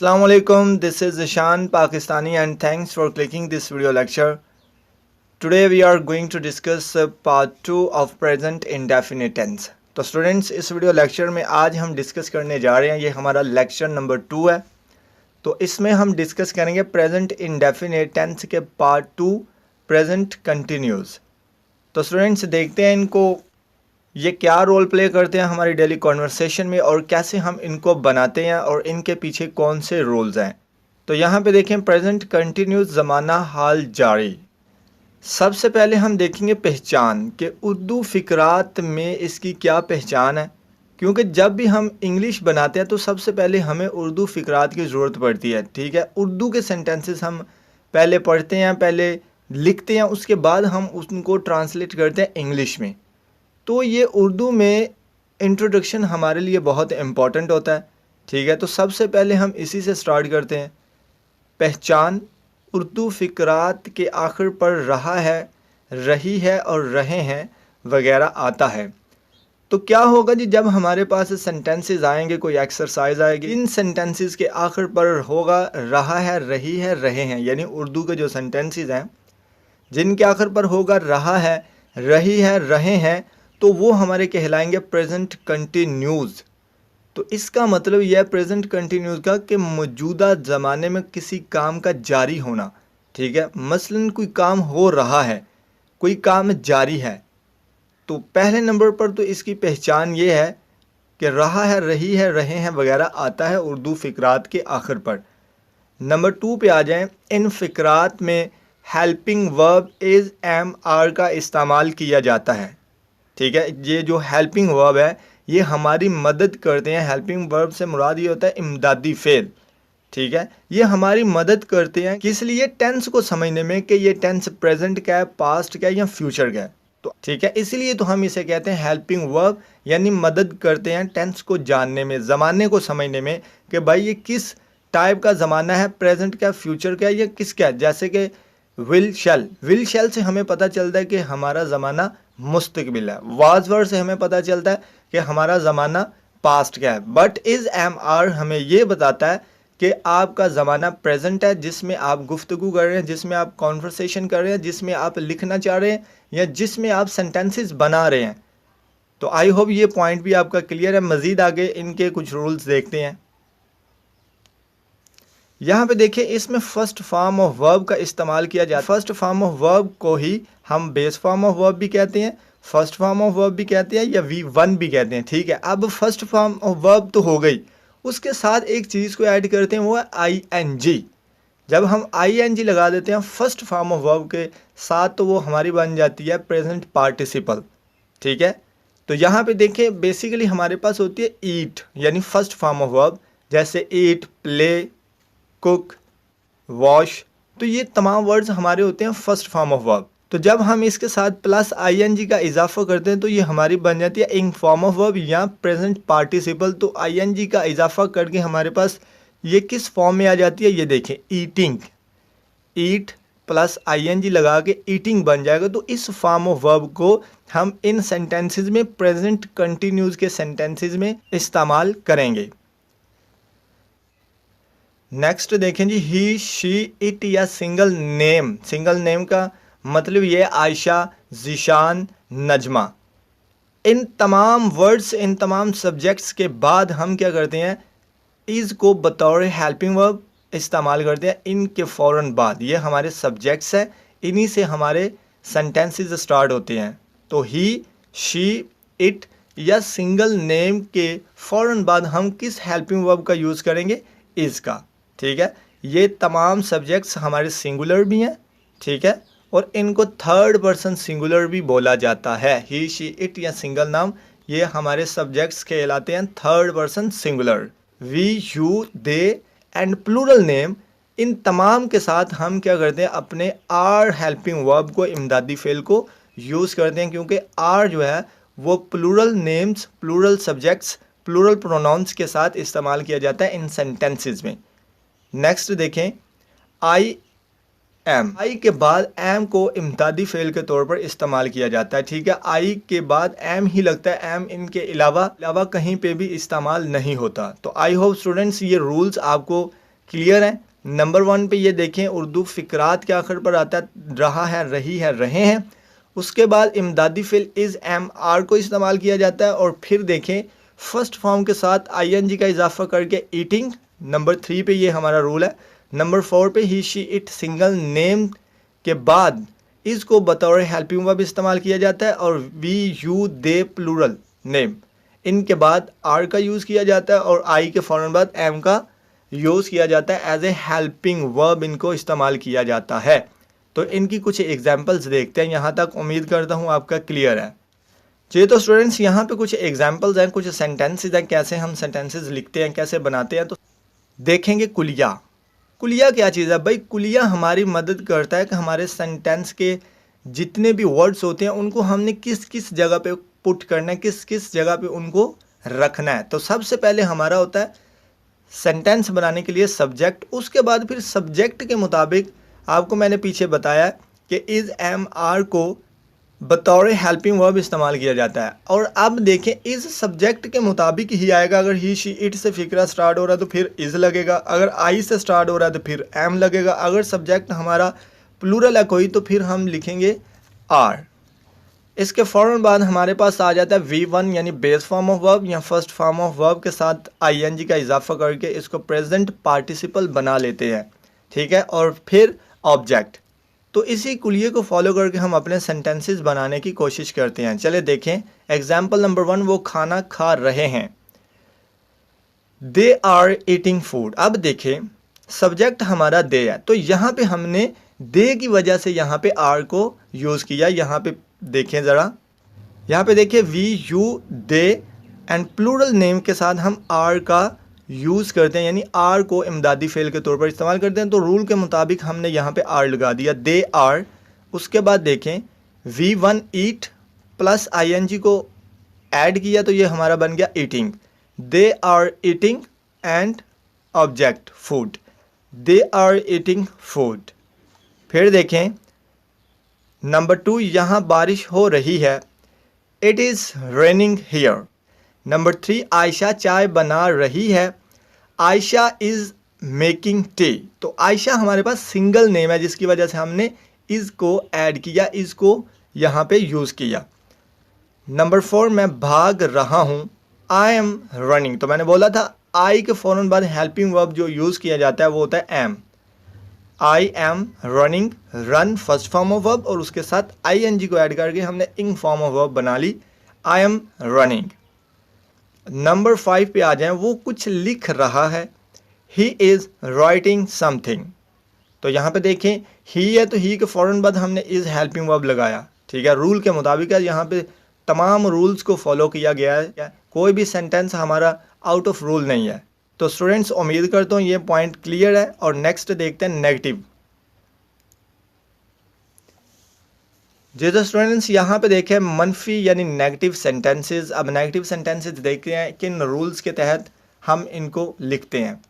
Assalamualaikum, this is Ishan Pakistani and thanks for clicking this video lecture. Today we are going to discuss part 2 of present indefinite tense. तो students इस video lecture में आज हम discuss करने जा रहे हैं, ये हमारा लेक्चर नंबर 2 है। तो इसमें हम डिस्कस करेंगे प्रेजेंट इंडेफिनिट टेंस के पार्ट 2 प्रेजेंट कंटिन्यूस। तो स्टूडेंट्स देखते हैं इनको ये क्या रोल प्ले करते हैं हमारी डेली कॉन्वर्सेशन में और कैसे हम इनको बनाते हैं और इनके पीछे कौन से रूल्स हैं। तो यहाँ पे देखें प्रेजेंट कंटिन्यूस ज़माना हाल जारी। सबसे पहले हम देखेंगे पहचान कि उर्दू फ़िक्रात में इसकी क्या पहचान है, क्योंकि जब भी हम इंग्लिश बनाते हैं तो सबसे पहले हमें उर्दू फ़िक्रात की ज़रूरत पड़ती है। ठीक है, उर्दू के सेंटेंसेस हम पहले पढ़ते हैं, पहले लिखते हैं, उसके बाद हम उनको ट्रांसलेट करते हैं इंग्लिश में। तो ये उर्दू में इंट्रोडक्शन हमारे लिए बहुत इम्पॉर्टेंट होता है। ठीक है, तो सबसे पहले हम इसी से स्टार्ट करते हैं। पहचान उर्दू फ़िक्रात के आखिर पर रहा है, रही है और रहे हैं वगैरह आता है। तो क्या होगा जी, जब हमारे पास सेंटेंसेस आएंगे, कोई एक्सरसाइज आएगी, इन सेंटेंसेस के आखिर पर होगा रहा है, रही है, रहे हैं, यानी उर्दू के जो सेंटेंसेस हैं जिनके आखिर पर होगा रहा है, रही है, रहे हैं, तो वो हमारे कहलाएंगे प्रेजेंट कंटिन्यूस। तो इसका मतलब यह है प्रेजेंट कंटिन्यूस का कि मौजूदा ज़माने में किसी काम का जारी होना। ठीक है, मसलन कोई काम हो रहा है, कोई काम जारी है, तो पहले नंबर पर तो इसकी पहचान ये है कि रहा है, रही है, रहे हैं वगैरह आता है उर्दू फ़िक्रात के आखिर पर। नंबर 2 पे आ जाएं। इन फ़िक्रात में helping verb is am are का इस्तेमाल किया जाता है। ठीक है, ये जो हेल्पिंग वर्ब है ये हमारी मदद करते हैं। हेल्पिंग वर्ब से मुराद ये होता है इमदादी फ़ेल। ठीक है, ये हमारी मदद करते हैं किस लिए, टेंस को समझने में कि ये टेंस प्रेजेंट का है, पास्ट का है या फ्यूचर का है। तो ठीक है, इसलिए तो हम इसे कहते हैं हेल्पिंग वर्ब, यानी मदद करते हैं टेंस को जानने में, ज़माने को समझने में कि भाई ये किस टाइप का ज़माना है, प्रेजेंट का, फ्यूचर का या किसका है। जैसे कि विल शैल से हमें पता चलता है कि हमारा ज़माना मुस्तकबिल है। वाज वर्ड से हमें पता चलता है कि हमारा ज़माना पास्ट का है। बट इज़ एम आर हमें ये बताता है कि आपका ज़माना प्रेजेंट है, जिसमें आप गुफ्तगू कर रहे हैं, जिसमें आप कॉन्वर्सेशन कर रहे हैं, जिसमें आप लिखना चाह रहे हैं या जिसमें आप सेंटेंसेस बना रहे हैं। तो आई होप ये पॉइंट भी आपका क्लियर है। मज़ीद आगे इनके कुछ रूल्स देखते हैं। यहाँ पे देखिए इसमें फर्स्ट फॉर्म ऑफ वर्ब का इस्तेमाल किया जाता है। फर्स्ट फॉर्म ऑफ वर्ब को ही हम बेस फॉर्म ऑफ वर्ब भी कहते हैं, फर्स्ट फॉर्म ऑफ वर्ब भी कहते हैं या V1 भी कहते हैं। ठीक है, अब फर्स्ट फॉर्म ऑफ वर्ब तो हो गई, उसके साथ एक चीज़ को ऐड करते हैं, वो है ING। जब हम ING लगा देते हैं फर्स्ट फॉर्म ऑफ वर्ब के साथ तो वो हमारी बन जाती है प्रेजेंट पार्टिसिपल। ठीक है, तो यहाँ पे देखें बेसिकली हमारे पास होती है ईट, यानी फर्स्ट फॉर्म ऑफ वर्ब, जैसे ईट, प्ले, कुक, वॉश। तो ये तमाम वर्ड्स हमारे होते हैं फर्स्ट फॉर्म ऑफ वर्ब। तो जब हम इसके साथ प्लस ING का इजाफा करते हैं तो ये हमारी बन जाती है इन फॉर्म ऑफ वर्ब या प्रेजेंट पार्टिसिपल। तो ING का इजाफा करके हमारे पास ये किस फॉर्म में आ जाती है, ये देखें ईटिंग, ईट प्लस ING लगा के ईटिंग बन जाएगा। तो इस फॉर्म ऑफ वर्ब को हम इन सेंटेंसेस में, प्रेजेंट कंटिन्यूस के सेंटेंसेस में इस्तेमाल करेंगे। नेक्स्ट देखें जी, ही, शी, इट या सिंगल नेम। सिंगल नेम का मतलब ये आयशा, जीशान, नजमा। इन तमाम वर्ड्स, इन तमाम सब्जेक्ट्स के बाद हम क्या करते हैं, इज़ को बतौर हेल्पिंग वर्ब इस्तेमाल करते हैं इनके फ़ौरन बाद। ये हमारे सब्जेक्ट्स हैं, इन्हीं से हमारे सेंटेंसेस स्टार्ट होते हैं। तो ही, शी, इट या सिंगल नेम के फ़ौरन बाद हम किस हेल्पिंग वर्ब का यूज़ करेंगे, इज़ का। ठीक है, ये तमाम सब्जेक्ट्स हमारे सिंगुलर भी हैं। ठीक है, और इनको थर्ड पर्सन सिंगुलर भी बोला जाता है। ही, शी, इट या सिंगल नाम ये हमारे सब्जेक्ट्स कहलाते हैं third person singular. We, you, they and plural name, इन तमाम के साथ हम क्या करते हैं, अपने आर हेल्पिंग वर्ब को, इमदादी फेल को यूज़ करते हैं, क्योंकि आर जो है वो plural names, plural subjects, plural pronouns के साथ इस्तेमाल किया जाता है इन सेंटेंसेस में। नेक्स्ट देखें, आई एम। आई के बाद एम को इम्दादी फेल के तौर पर इस्तेमाल किया जाता है। ठीक है, आई के बाद एम ही लगता है, एम इनके अलावा कहीं पे भी इस्तेमाल नहीं होता। तो आई होप स्टूडेंट्स ये रूल्स आपको क्लियर है। नंबर 1 पे ये देखें उर्दू फ़िक्रात के आखिर पर आता है रहा है, रही है, रहे हैं। उसके बाद इमदादी फ़िल इज़ एम आर को इस्तेमाल किया जाता है। और फिर देखें फर्स्ट फॉर्म के साथ ING का इजाफा करके ईटिंग। नंबर 3 पे ये हमारा रूल है। नंबर 4 पे ही शी इट सिंगल नेम के बाद इसको बतौर हेल्पिंग वर्ब इस्तेमाल किया जाता है। और we you they plural name, इनके बाद आर का यूज़ किया जाता है और आई के फ़ौरन बाद एम का यूज़ किया जाता है। एज ए हेल्पिंग वर्ब इनको इस्तेमाल किया जाता है। तो इनकी कुछ एग्जांपल्स देखते हैं। यहाँ तक उम्मीद करता हूँ आपका क्लियर है। चलिए तो स्टूडेंट्स यहाँ पे कुछ एग्जांपल्स हैं, कुछ सेंटेंसेस हैं, कैसे हम सेंटेंसेस लिखते हैं, कैसे बनाते हैं। तो देखेंगे कुलिया। कुलिया क्या चीज़ है भाई? कुलिया हमारी मदद करता है कि हमारे सेंटेंस के जितने भी वर्ड्स होते हैं उनको हमने किस किस जगह पे पुट करना है, किस किस जगह पे उनको रखना है। तो सबसे पहले हमारा होता है सेंटेंस बनाने के लिए सब्जेक्ट। उसके बाद फिर सब्जेक्ट के मुताबिक आपको मैंने पीछे बताया कि इज़ एम आर को बतौर हेल्पिंग वर्ब इस्तेमाल किया जाता है। और अब देखें इस सब्जेक्ट के मुताबिक ही आएगा। अगर ही शी इट से फिक्रा स्टार्ट हो रहा है तो फिर इज़ लगेगा। अगर आई से स्टार्ट हो रहा है तो फिर एम लगेगा। अगर सब्जेक्ट हमारा प्लूरल है कोई तो फिर हम लिखेंगे आर। इसके फ़ौरन बाद हमारे पास आ जाता है V1 यानी बेस फॉर्म ऑफ वर्ब या फर्स्ट फॉर्म ऑफ वर्ब के साथ ING का इजाफा करके इसको प्रेजेंट पार्टिसिपल बना लेते हैं, ठीक है। और फिर ऑब्जेक्ट। तो इसी कुलिये को फॉलो करके हम अपने सेंटेंसेस बनाने की कोशिश करते हैं। चले देखें एग्जाम्पल नंबर 1, वो खाना खा रहे हैं। They are eating food. अब देखें सब्जेक्ट हमारा दे है तो यहाँ पे हमने दे की वजह से यहाँ पे आर को यूज़ किया। यहाँ पे देखें ज़रा, यहाँ पे देखिए we you they and plural name के साथ हम आर का यूज़ करते हैं, यानी आर को इमदादी फेल के तौर पर इस्तेमाल करते हैं। तो रूल के मुताबिक हमने यहाँ पे आर लगा दिया, दे आर। उसके बाद देखें V1 ईट प्लस ING को ऐड किया तो ये हमारा बन गया eating. They are eating and object food, they are eating food. फिर देखें नंबर 2, यहाँ बारिश हो रही है। It is raining here. Number 3, Ayesha चाय बना रही है। Ayesha is making tea. तो आयशा हमारे पास सिंगल नेम है जिसकी वजह से हमने इज़ को ऐड किया, इज़ को यहाँ पे यूज़ किया। नंबर 4, मैं भाग रहा हूँ। आई एम रनिंग। तो मैंने बोला था आई के फ़ौरन बाद हेल्पिंग वर्ब जो यूज़ किया जाता है वो होता है am. I am running, run first form of verb और उसके साथ ING को ऐड करके हमने इंग फॉर्म ऑफ वर्ब बना ली, आई एम रनिंग। नंबर 5 पे आ जाएं, वो कुछ लिख रहा है। He is writing something. तो यहाँ पे देखें ही है तो ही के फ़ौरन बाद हमने इज़ हेल्पिंग वर्ब लगाया, ठीक है। रूल के मुताबिक है, यहाँ पे तमाम रूल्स को फॉलो किया गया है, कोई भी सेंटेंस हमारा आउट ऑफ रूल नहीं है। तो स्टूडेंट्स उम्मीद करता हूँ ये पॉइंट क्लियर है। और नेक्स्ट देखते हैं नेगेटिव। जी तो स्टूडेंट्स यहाँ पे देखें मनफी यानी नेगेटिव सेंटेंसेस। अब नेगेटिव सेंटेंसेस देखते हैं किन रूल्स के तहत हम इनको लिखते हैं।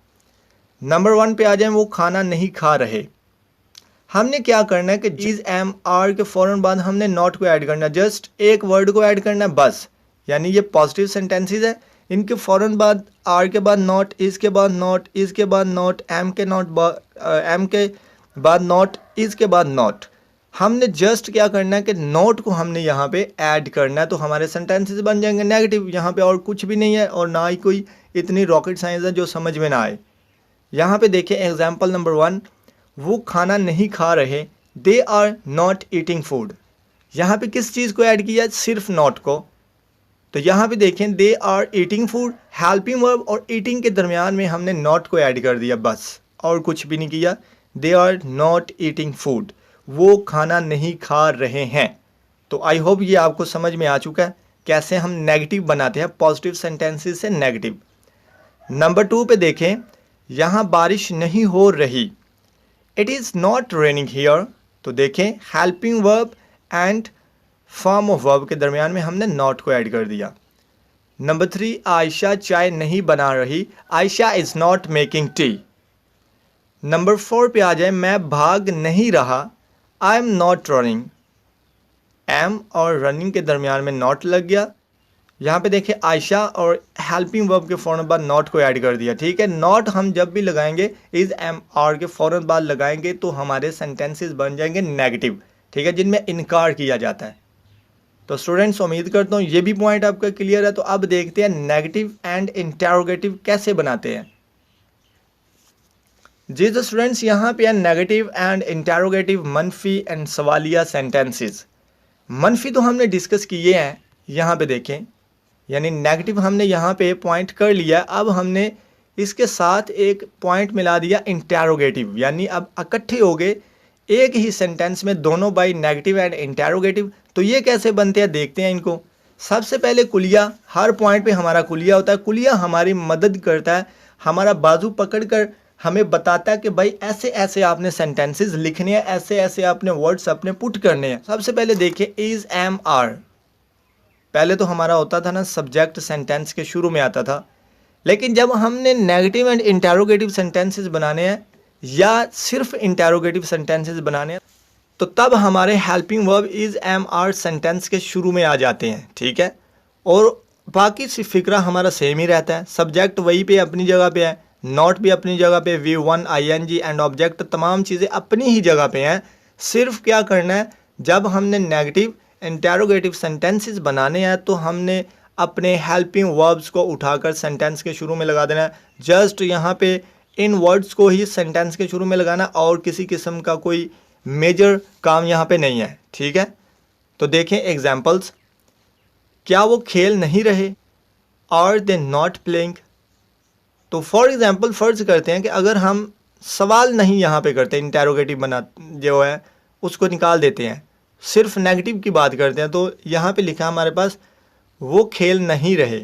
नंबर 1 पे आ जाएं, वो खाना नहीं खा रहे। हमने क्या करना है कि इज़ एम आर के फ़ौरन बाद हमने नॉट को ऐड करना है, जस्ट एक वर्ड को ऐड करना है बस। यानी ये पॉजिटिव सेंटेंसेस है, इनके फ़ौरन बाद आर के बाद नॉट, इज़ के बाद नॉट, इज़ के बाद नॉट, एम के बाद नॉट, इज़ के बाद नॉट। हमने जस्ट क्या करना है कि नोट को हमने यहाँ पे ऐड करना है तो हमारे सेंटेंसेस बन जाएंगे नेगेटिव। यहाँ पे और कुछ भी नहीं है और ना ही कोई इतनी रॉकेट साइंस है जो समझ में ना आए। यहाँ पे देखें एग्जांपल नंबर 1, वो खाना नहीं खा रहे। They are not eating food. यहाँ पे किस चीज़ को ऐड किया? सिर्फ नॉट को। तो यहाँ पे देखें they are eating food, helping verb और ईटिंग के दरमियान में हमने नॉट को ऐड कर दिया बस, और कुछ भी नहीं किया। They are not eating food, वो खाना नहीं खा रहे हैं। तो आई होप ये आपको समझ में आ चुका है कैसे हम नेगेटिव बनाते हैं, पॉजिटिव सेंटेंसेस से नेगेटिव। नंबर 2 पे देखें, यहाँ बारिश नहीं हो रही। It is not raining here. तो देखें helping verb and form of verb के दरमियान में हमने नॉट को ऐड कर दिया। नंबर 3, आयशा चाय नहीं बना रही। Ayesha is not making tea. Number 4 पे आ जाए, मैं भाग नहीं रहा। I am not running. Am और रनिंग के दरमियान में नॉट लग गया। यहाँ पे देखिए आयशा और हेल्पिंग वर्ब के फ़ौरन बाद नॉट को ऐड कर दिया। ठीक है, नॉट हम जब भी लगाएंगे इज एम आर के फ़ौरन बाद लगाएंगे तो हमारे सेंटेंसेस बन जाएंगे नेगेटिव। ठीक है, जिनमें इनकार किया जाता है। तो स्टूडेंट्स उम्मीद करता हूँ ये भी पॉइंट आपका क्लियर है। तो अब देखते हैं नेगेटिव एंड इंटेरोगेटिव कैसे बनाते हैं। जी तो स्टूडेंट्स यहाँ पे है नेगेटिव एंड इंटेरोगेटिव मनफी एंड सवालिया सेंटेंसेस। मनफी तो हमने डिस्कस किए हैं, यहाँ पे देखें, यानी नेगेटिव हमने यहाँ पे पॉइंट कर लिया। अब हमने इसके साथ एक पॉइंट मिला दिया इंटेरोगेटिव, यानी अब इकट्ठे हो गए एक ही सेंटेंस में दोनों बाई नेगेटिव एंड इंटेरोगेटिव। तो ये कैसे बनते हैं देखते हैं इनको। सबसे पहले कुलिया, हर पॉइंट पे हमारा कुलिया होता है। कुलिया हमारी मदद करता है, हमारा बाजू पकड़कर हमें बताता है कि भाई ऐसे ऐसे आपने सेंटेंसेस लिखने हैं, ऐसे ऐसे आपने वर्ड्स अपने पुट करने हैं। सबसे पहले देखिए इज एम आर, पहले तो हमारा होता था ना सब्जेक्ट सेंटेंस के शुरू में आता था, लेकिन जब हमने नेगेटिव एंड इंटेरोगेटिव सेंटेंसेस बनाने हैं या सिर्फ इंटेरोगेटिव सेंटेंसेस बनाने हैं तो तब हमारे helping verb is am are sentence के शुरू में आ जाते हैं। ठीक है, और बाकी सी फिक्रा हमारा सेम ही रहता है। सब्जेक्ट वही पे अपनी जगह पे है, नॉट भी अपनी जगह पे, V1 ING एंड ऑब्जेक्ट तमाम चीज़ें अपनी ही जगह पे हैं। सिर्फ क्या करना है, जब हमने नेगेटिव इंटेरोगेटिव सेंटेंसेस बनाने हैं तो हमने अपने हेल्पिंग वर्ब्स को उठाकर सेंटेंस के शुरू में लगा देना है। जस्ट यहाँ पे इन वर्ड्स को ही सेंटेंस के शुरू में लगाना, और किसी किस्म का कोई मेजर काम यहाँ पे नहीं है। ठीक है, तो देखें एग्जाम्पल्स। क्या वो खेल नहीं रहे, आर दे नॉट प्लेइंग। तो फॉर एग्जाम्पल फ़र्ज़ करते हैं कि अगर हम सवाल नहीं यहाँ पे करते, इंटेरोगेटिव बना जो है उसको निकाल देते हैं, सिर्फ नेगेटिव की बात करते हैं, तो यहाँ पे लिखा हमारे पास वो खेल नहीं रहे।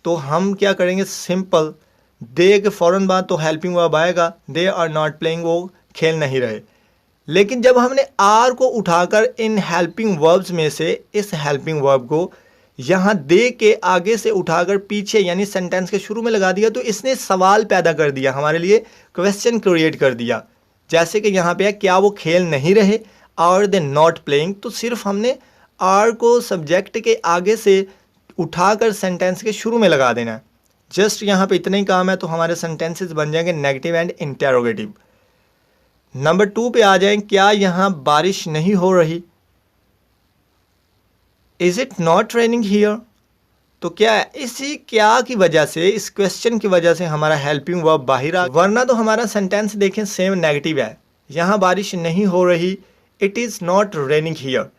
तो हम क्या करेंगे, सिंपल दे के फ़ौरन बाद तो हेल्पिंग वर्ब आएगा, दे आर नॉट प्लेइंग, वो खेल नहीं रहे। लेकिन जब हमने आर को उठाकर इन हेल्पिंग वर्ब्स में से इस हेल्पिंग वर्ब को यहाँ दे के आगे से उठाकर पीछे यानी सेंटेंस के शुरू में लगा दिया, तो इसने सवाल पैदा कर दिया, हमारे लिए क्वेश्चन क्रिएट कर दिया। जैसे कि यहाँ पे है क्या वो खेल नहीं रहे, आर दे नॉट प्लेइंग। तो सिर्फ हमने आर को सब्जेक्ट के आगे से उठाकर सेंटेंस के शुरू में लगा देना है। जस्ट यहाँ पे इतना ही काम है, तो हमारे सेंटेंसेस बन जाएंगे नेगेटिव एंड इंटेरोगेटिव। नंबर 2 पे आ जाएं, क्या यहाँ बारिश नहीं हो रही, is it not raining here. तो क्या है, इसी क्या की वजह से, इस क्वेश्चन की वजह से हमारा हेल्पिंग वर्ब बाहर आ, वरना तो हमारा सेंटेंस देखें सेम नेगेटिव है। यहाँ बारिश नहीं हो रही, it is not raining here.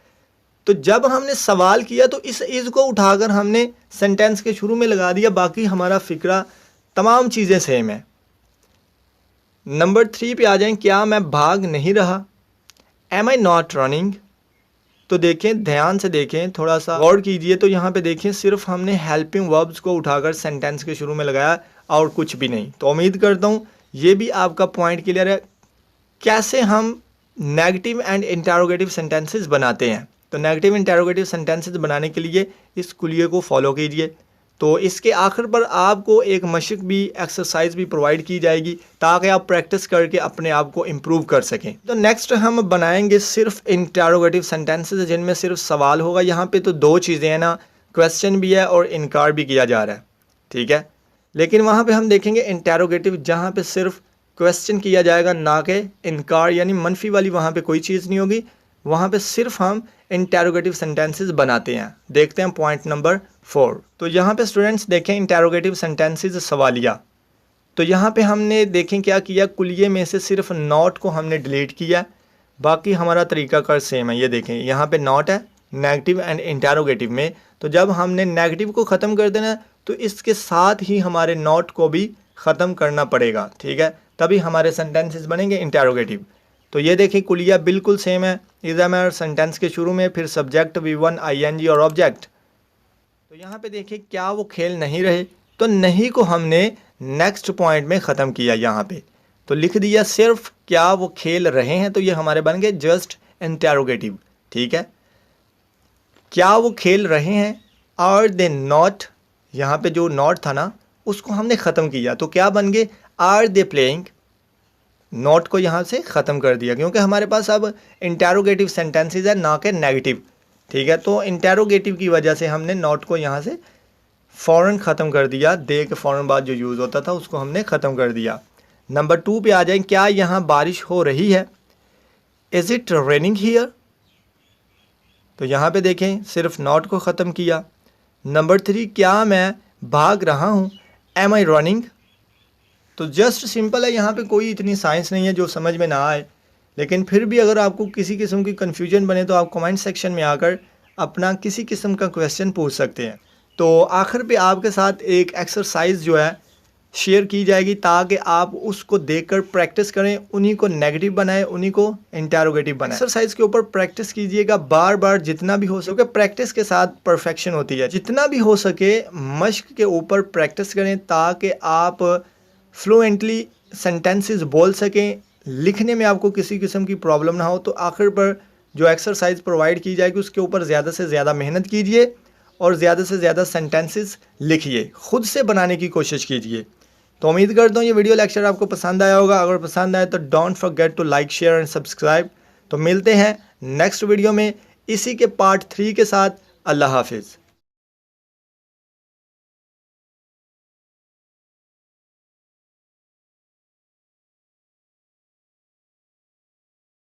तो जब हमने सवाल किया तो इस इज़ को उठाकर हमने सेंटेंस के शुरू में लगा दिया, बाकी हमारा फिक्रा तमाम चीज़ें सेम है। नंबर 3 पे आ जाएं, क्या मैं भाग नहीं रहा, एम आई नॉट रनिंग। तो देखें, ध्यान से देखें, थोड़ा सा गौर कीजिए। तो यहाँ पे देखें सिर्फ हमने हेल्पिंग वर्ब्स को उठाकर सेंटेंस के शुरू में लगाया और कुछ भी नहीं। तो उम्मीद करता हूँ ये भी आपका पॉइंट क्लियर है कैसे हम नेगेटिव एंड इंटेरोगेटिव सेंटेंसेस बनाते हैं। तो नेगेटिव इंटेरोगेटिव सेंटेंसेस बनाने के लिए इस कुलिये को फॉलो कीजिए। तो इसके आखिर पर आपको एक मशक भी, एक्सरसाइज भी प्रोवाइड की जाएगी ताकि आप प्रैक्टिस करके अपने आप को इम्प्रूव कर सकें। तो नेक्स्ट हम बनाएंगे सिर्फ इंटेरोगेटिव सेंटेंसेस जिनमें सिर्फ सवाल होगा। यहाँ पे तो 2 चीज़ें हैं ना, क्वेश्चन भी है और इनकार भी किया जा रहा है। ठीक है, लेकिन वहाँ पे हम देखेंगे इंटेरोगेटिव जहाँ पे सिर्फ क्वेश्चन किया जाएगा, ना कि इनकार यानी मनफी वाली वहाँ पे कोई चीज़ नहीं होगी। वहाँ पे सिर्फ हम इंटेरोगेटिव सेंटेंसेस बनाते हैं। देखते हैं पॉइंट नंबर 4। तो यहाँ पे स्टूडेंट्स देखें इंटेरोगेटिव सेंटेंसेस सवालिया। तो यहाँ पे हमने देखें क्या किया, कुलिये में से सिर्फ नॉट को हमने डिलीट किया, बाकी हमारा तरीकाकार सेम है। ये देखें यहाँ पे नॉट है नेगेटिव एंड इंटेरोगेटिव में। तो जब हमने नेगेटिव को ख़त्म कर देना तो इसके साथ ही हमारे नॉट को भी ख़त्म करना पड़ेगा। ठीक है, तभी हमारे सेंटेंसेस बनेंगे इंटेरोगेटिव। तो ये देखिए कुलिया बिल्कुल सेम है, इज एम आर सेंटेंस के शुरू में, फिर सब्जेक्ट V1 ING और ऑब्जेक्ट। तो यहाँ पे देखिए क्या वो खेल नहीं रहे, तो नहीं को हमने नेक्स्ट पॉइंट में ख़त्म किया यहाँ पे, तो लिख दिया सिर्फ क्या वो खेल रहे हैं। तो ये हमारे बन गए जस्ट इंटेरोगेटिव। ठीक है, क्या वो खेल रहे हैं, आर दे नॉट, यहाँ पे जो नॉट था ना उसको हमने ख़त्म किया, तो क्या बन गए आर दे प्लेइंग। नॉट को यहाँ से ख़त्म कर दिया क्योंकि हमारे पास अब इंटेरोगेटिव सेंटेंसेस है ना कि नेगेटिव। ठीक है, तो इंटेरोगेटिव की वजह से हमने नॉट को यहाँ से फ़ौरन ख़त्म कर दिया, दे के फ़ौरन बाद जो यूज़ होता था उसको हमने ख़त्म कर दिया। नंबर 2 पे आ जाए, क्या यहाँ बारिश हो रही है? Is it raining here? तो यहाँ पे देखें सिर्फ नॉट को ख़त्म किया। नंबर 3, क्या मैं भाग रहा हूँ? एम आई रनिंग? तो जस्ट सिंपल है, यहाँ पे कोई इतनी साइंस नहीं है जो समझ में ना आए, लेकिन फिर भी अगर आपको किसी किस्म की कन्फ्यूजन बने तो आप कमेंट सेक्शन में आकर अपना किसी किस्म का क्वेश्चन पूछ सकते हैं। तो आखिर पे आपके साथ एक एक्सरसाइज जो है शेयर की जाएगी ताकि आप उसको देखकर प्रैक्टिस करें, उन्हीं को नेगेटिव बनाएं, उन्हीं को इंटेरोगेटिव बनाएं। एक्सरसाइज के ऊपर प्रैक्टिस कीजिएगा बार बार जितना भी हो सके। प्रैक्टिस के साथ परफेक्शन होती है। जितना भी हो सके मश्क के ऊपर प्रैक्टिस करें ताकि आप फ्लुएंटली सेंटेंसेस बोल सकें, लिखने में आपको किसी किस्म की प्रॉब्लम ना हो। तो आखिर पर जो एक्सरसाइज प्रोवाइड की जाएगी उसके ऊपर ज़्यादा से ज़्यादा मेहनत कीजिए और ज़्यादा से ज़्यादा सेंटेंसेस लिखिए, ख़ुद से बनाने की कोशिश कीजिए। तो उम्मीद करता हूँ ये वीडियो लेक्चर आपको पसंद आया होगा। अगर पसंद आए तो don't forget to like, share and subscribe. तो मिलते हैं नेक्स्ट वीडियो में इसी के पार्ट 3 के साथ। अल्लाह हाफिज़।